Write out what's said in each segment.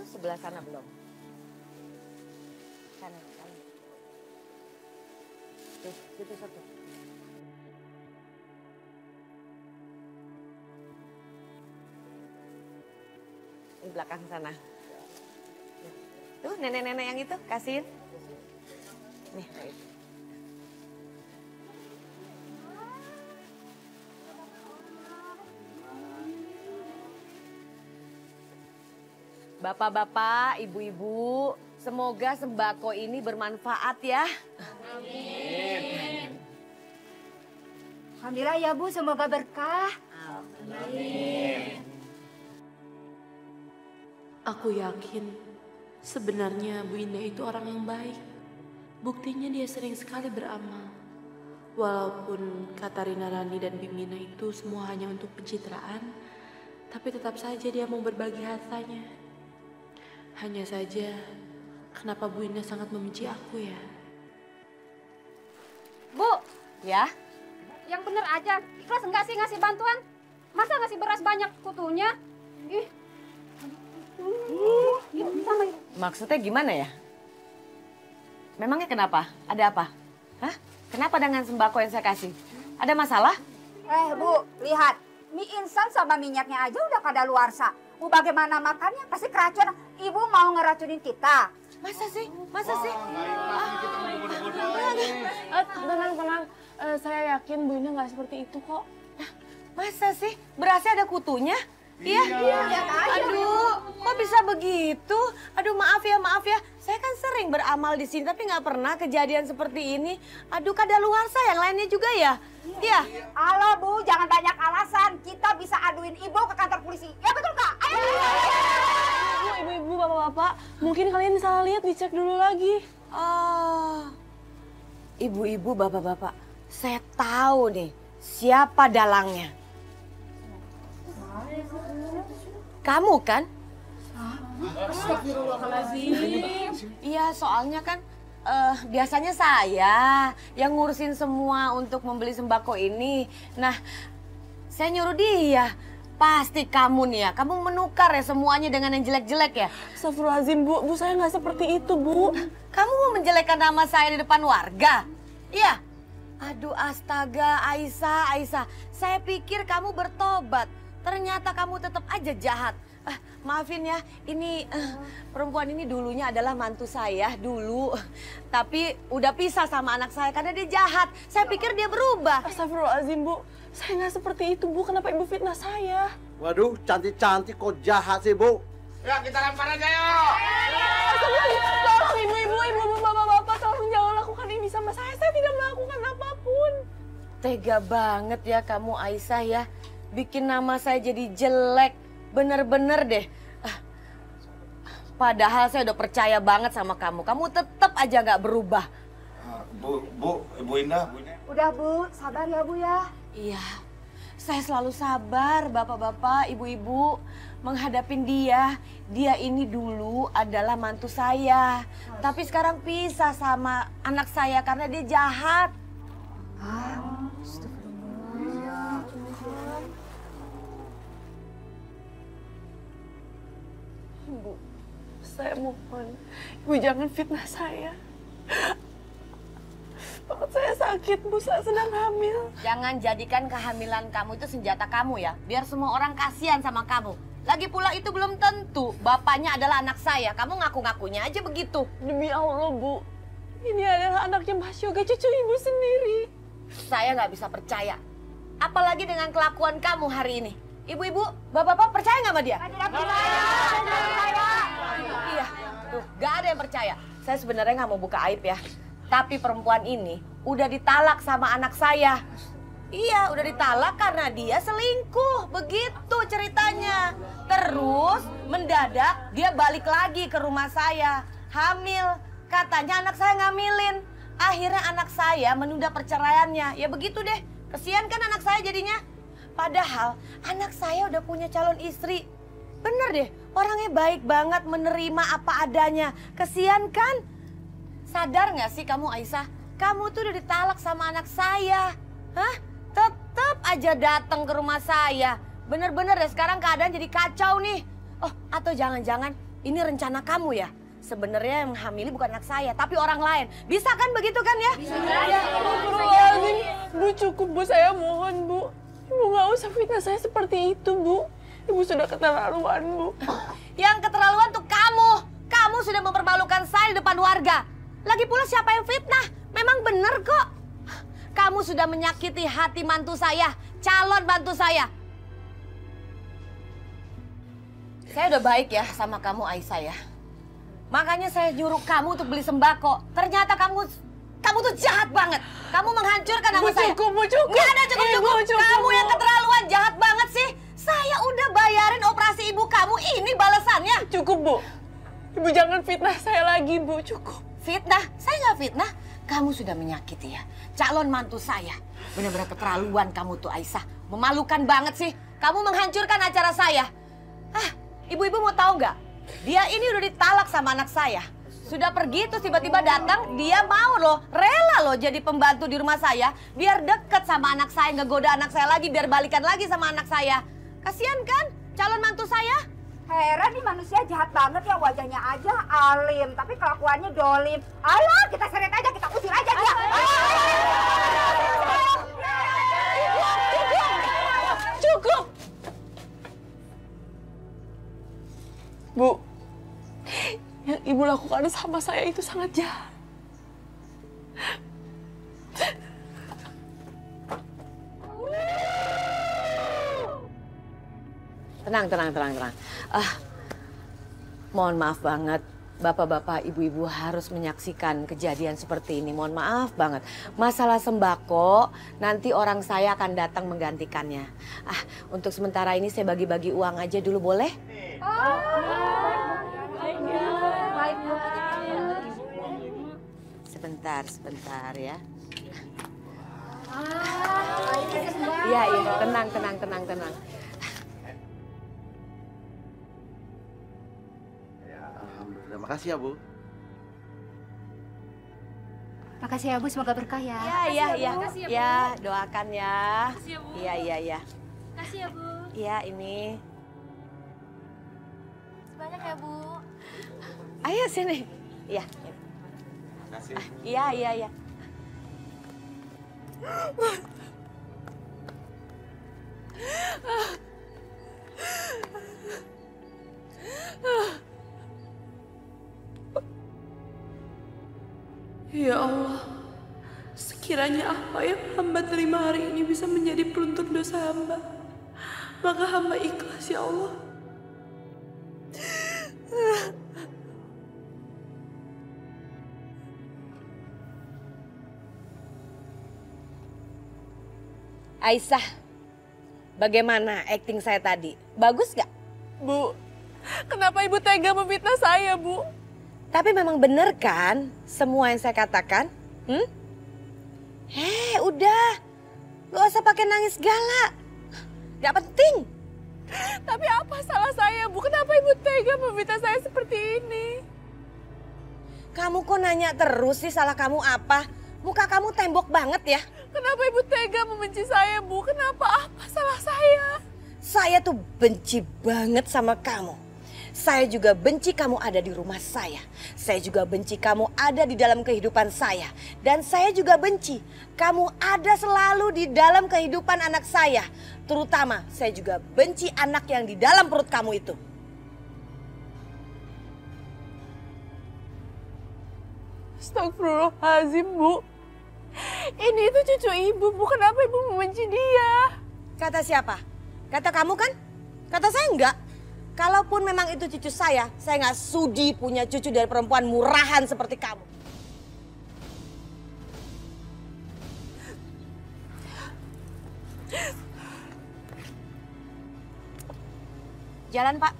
sebelah sana belum. Kanan, kanan. Tuh, situ satu. Di belakang sana. Tuh, nenek-nenek yang itu, kasihin. Nih, kayak itu. Bapak-bapak, ibu-ibu, semoga sembako ini bermanfaat ya. Amin. Alhamdulillah ya Bu, semoga berkah. Amin. Aku yakin sebenarnya Bu Indah itu orang yang baik. Buktinya dia sering sekali beramal. Walaupun kata Rina Rani dan Bimina itu semua hanya untuk pencitraan, tapi tetap saja dia mau berbagi hartanya. Hanya saja, kenapa Bu Indah sangat membenci aku ya? Bu, Ya, yang bener aja. Ikhlas enggak sih ngasih bantuan? Masa ngasih beras banyak kutunya? Ih. Sama. maksudnya gimana ya? Memangnya kenapa? Ada apa? Hah? Kenapa dengan sembako yang saya kasih? Ada masalah? Bu, lihat. Mie instan sama minyaknya aja udah kadaluarsa. Bu, bagaimana makannya? Pasti keracunan. Ibu mau ngeracunin kita. Masa sih? Masa sih? Tenang. Saya yakin Bu Indah nggak seperti itu kok. Masa sih? Berasnya ada kutunya? Iya. Aduh, kok bisa begitu? Aduh, maaf ya. Saya kan sering beramal di sini, tapi nggak pernah kejadian seperti ini. Aduh, kadaluarsa yang lainnya juga ya? Iya. Halo Bu, jangan banyak alasan. Kita bisa aduin Ibu ke kantor polisi. Ya betul Kak? Ayo. Ibu-ibu, bapak-bapak, mungkin kalian salah lihat, dicek dulu lagi. Oh, ibu-ibu, bapak-bapak, saya tahu nih siapa dalangnya. Kamu kan? Iya, soalnya kan biasanya saya yang ngurusin semua untuk membeli sembako ini. Nah, saya nyuruh dia. Pasti kamu nih ya, kamu menukar ya semuanya dengan yang jelek-jelek ya? Astagfirullahaladzim, Bu saya nggak seperti itu, Bu. Kamu mau menjelekkan nama saya di depan warga? Iya? Aduh astaga, Aisyah. Saya pikir kamu bertobat. Ternyata kamu tetap aja jahat. Maafin ya, ini perempuan ini dulunya adalah mantu saya dulu. Tapi udah pisah sama anak saya karena dia jahat. Saya pikir dia berubah. Astagfirullahaladzim, Bu. Saya nggak seperti itu, Bu. Kenapa Ibu fitnah saya? Waduh, cantik-cantik kok jahat sih, Bu. Ya, kita lempar aja yuk. Astagfirullahaladzim. Tolong ibu, bapak-bapak, tolong jangan lakukan ini sama saya. Saya tidak melakukan apapun. Tega banget ya kamu Aisyah ya. Bikin nama saya jadi jelek. Bener-bener deh. Padahal saya udah percaya banget sama kamu. Kamu tetap aja nggak berubah. Ibu Indah. Udah Bu, sabar ya Bu ya. Iya, saya selalu sabar bapak-bapak, ibu-ibu menghadapin dia. Dia ini dulu adalah mantu saya. Tapi sekarang pisah sama anak saya karena dia jahat. Bu, saya mohon. Ibu jangan fitnah saya. Perut saya sakit, Bu. Saya sedang hamil. Jangan jadikan kehamilan kamu itu senjata kamu ya. Biar semua orang kasihan sama kamu. Lagi pula itu belum tentu bapaknya adalah anak saya. Kamu ngaku-ngakunya aja begitu. Demi Allah, Bu. Ini adalah anaknya Mas Yoga, cucu Ibu sendiri. Saya nggak bisa percaya. Apalagi dengan kelakuan kamu hari ini. Ibu-ibu, bapak-bapak percaya nggak sama dia? Iya, tuh gak ada yang percaya. Saya sebenarnya nggak mau buka aib ya. Tapi perempuan ini udah ditalak sama anak saya. Iya, udah ditalak karena dia selingkuh. Begitu ceritanya. Terus mendadak dia balik lagi ke rumah saya. Hamil. Katanya anak saya ngamilin. Akhirnya anak saya menunda perceraiannya. Ya begitu deh. Kesian kan anak saya jadinya. Padahal anak saya udah punya calon istri. Bener deh, orangnya baik banget menerima apa adanya. Kesian kan? Sadar gak sih kamu Aisyah? Kamu tuh udah ditalak sama anak saya. Hah? Tetap aja datang ke rumah saya. Bener-bener deh sekarang keadaan jadi kacau nih. Oh, atau jangan-jangan ini rencana kamu ya? Sebenarnya yang hamili bukan anak saya, tapi orang lain. Bisa kan begitu kan ya? Bisa. Astagfirullahaladzim. Bu, cukup Bu, saya mohon Bu. Ibu nggak usah fitnah saya seperti itu Bu. Ibu sudah keterlaluan Bu. Yang keterlaluan tuh kamu. Kamu sudah mempermalukan saya di depan warga. Lagi pula siapa yang fitnah? Memang bener kok. Kamu sudah menyakiti hati mantu saya, calon mantu saya. Saya udah baik ya sama kamu Aisyah ya. Makanya saya nyuruh kamu untuk beli sembako. Ternyata kamu tuh jahat banget. Kamu menghancurkan nama saya. Bu, cukup. Nggak ada cukup. Kamu yang keterlaluan, jahat banget sih. Saya udah bayarin operasi ibu kamu, ini balasannya. Cukup Bu. Ibu jangan fitnah saya lagi Bu, cukup. Fitnah? Saya nggak fitnah. Kamu sudah menyakiti ya calon mantu saya. Benar-benar keterlaluan kamu tuh Aisyah. Memalukan banget sih. Kamu menghancurkan acara saya. Ibu-ibu mau tahu nggak? Dia ini udah ditalak sama anak saya. Sudah pergi terus tiba-tiba datang, dia mau loh, rela loh jadi pembantu di rumah saya. Biar deket sama anak saya, ngegoda anak saya lagi, biar balikan lagi sama anak saya. Kasian kan calon mantu saya? Heran nih manusia jahat banget ya, wajahnya aja alim, tapi kelakuannya dolim. Alah, kita seret aja, kita usir aja dia. Cukup. Bu, yang Ibu lakukan sama saya itu sangat jahat. Tenang. Mohon maaf banget, bapak-bapak, ibu-ibu harus menyaksikan kejadian seperti ini. Mohon maaf banget. Masalah sembako, nanti orang saya akan datang menggantikannya. Untuk sementara ini saya bagi-bagi uang aja dulu, boleh? Sebentar ya. Iya, tenang. Terima kasih ya Bu. Makasih ya Bu, semoga berkah ya. Iya, doakan ya. Makasih ya Bu. Iya. Makasih ya Bu. Iya, ini. Banyak ya Bu. Ayo sini. Iya. Kasih. Iya. Ya Allah, sekiranya apa yang hamba terima hari ini bisa menjadi penuntut dosa hamba, maka hamba ikhlas ya Allah. Aisyah, bagaimana acting saya tadi? Bagus gak? Bu, kenapa Ibu tega memfitnah saya, Bu? Tapi memang bener kan semua yang saya katakan? Udah. Gak usah pakai nangis segala. Gak penting. Tapi apa salah saya, Bu? Kenapa Ibu tega memfitnah saya seperti ini? Kamu kok nanya terus sih salah kamu apa? Muka kamu tembok banget ya. Kenapa Ibu tega membenci saya, Bu? Kenapa? Apa salah saya? Saya tuh benci banget sama kamu. Saya juga benci kamu ada di rumah saya. Saya juga benci kamu ada di dalam kehidupan saya. Dan saya juga benci kamu ada selalu di dalam kehidupan anak saya. Terutama saya juga benci anak yang di dalam perut kamu itu. Astagfirullahaladzim, Bu. Ini itu cucu Ibu, Bu. Kenapa Ibu membenci dia? Kata siapa? Kata kamu kan? Kata saya enggak. Kalaupun memang itu cucu saya nggak sudi punya cucu dari perempuan murahan seperti kamu. Jalan, Pak.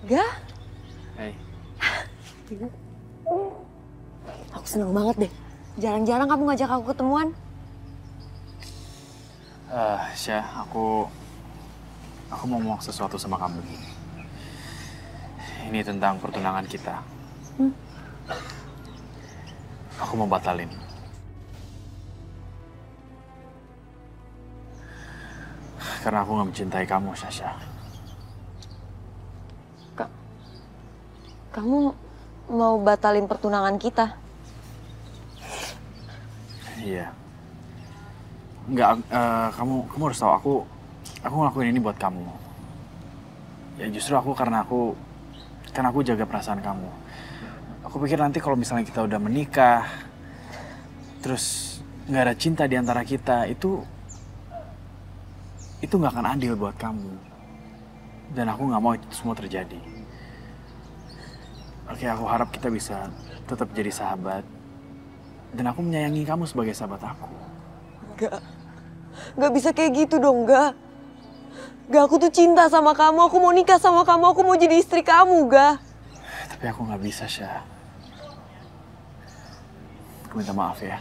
Gak? Hei. Aku seneng banget deh. Jarang-jarang kamu ngajak aku ketemuan. Syah, aku mau ngomong sesuatu sama kamu. Ini tentang pertunangan kita. Aku mau batalin. Karena aku gak mencintai kamu, Sasha. Kamu mau batalin pertunangan kita? Iya. Enggak, kamu harus tahu aku ngelakuin ini buat kamu. Ya justru karena aku jaga perasaan kamu. Aku pikir nanti kalau misalnya kita udah menikah, terus nggak ada cinta di antara kita, itu nggak akan adil buat kamu. Dan aku nggak mau itu semua terjadi. Oke, aku harap kita bisa tetap jadi sahabat. Dan aku menyayangi kamu sebagai sahabat aku. Gak bisa kayak gitu dong, gak. Aku tuh cinta sama kamu, aku mau nikah sama kamu, aku mau jadi istri kamu, gak. Tapi aku nggak bisa, Syah. Aku minta maaf ya.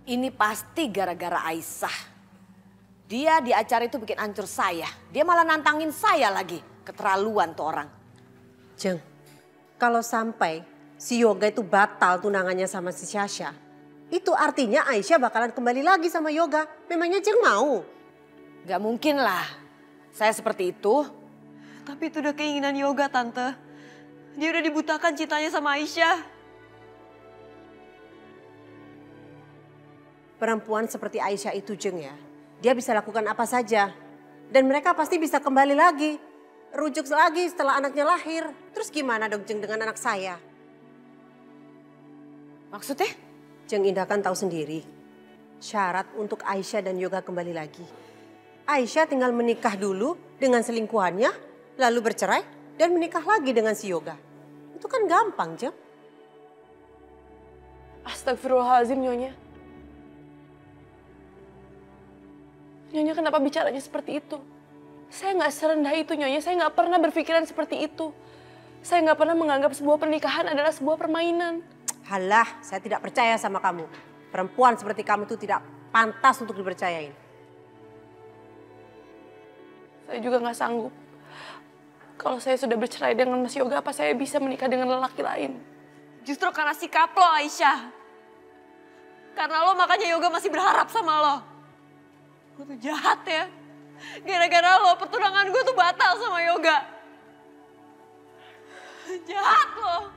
Ini pasti gara-gara Aisyah. Dia di acara itu bikin hancur saya. Dia malah nantangin saya lagi. Keterlaluan tuh orang. Jeng, kalau sampai si Yoga itu batal tunangannya sama si Sasha, itu artinya Aisyah bakalan kembali lagi sama Yoga. Memangnya Jeng mau? Gak mungkin lah. Saya seperti itu. Tapi itu udah keinginan Yoga, Tante. Dia udah dibutakan cintanya sama Aisyah. Perempuan seperti Aisyah itu, Jeng ya, dia bisa lakukan apa saja. Dan mereka pasti bisa kembali lagi. Rujuk lagi setelah anaknya lahir. Terus gimana dong Jeng dengan anak saya? Maksudnya? Jeng Indah kan tahu sendiri. Syarat untuk Aisyah dan Yoga kembali lagi. Aisyah tinggal menikah dulu dengan selingkuhannya, lalu bercerai dan menikah lagi dengan si Yoga. Itu kan gampang, Jeng. Astagfirullahaladzim, Nyonya. Nyonya kenapa bicaranya seperti itu? Saya nggak serendah itu, Nyonya. Saya nggak pernah berpikiran seperti itu. Saya nggak pernah menganggap sebuah pernikahan adalah sebuah permainan. Halah, saya tidak percaya sama kamu. Perempuan seperti kamu itu tidak pantas untuk dipercayain. Saya juga nggak sanggup. Kalau saya sudah bercerai dengan Mas Yoga, apa saya bisa menikah dengan lelaki lain? Justru karena sikap lo, Aisyah. Karena lo makanya Yoga masih berharap sama lo. Gue tuh jahat ya. Gara-gara lo pertunangan gue tuh batal sama Yoga. Jahat lo.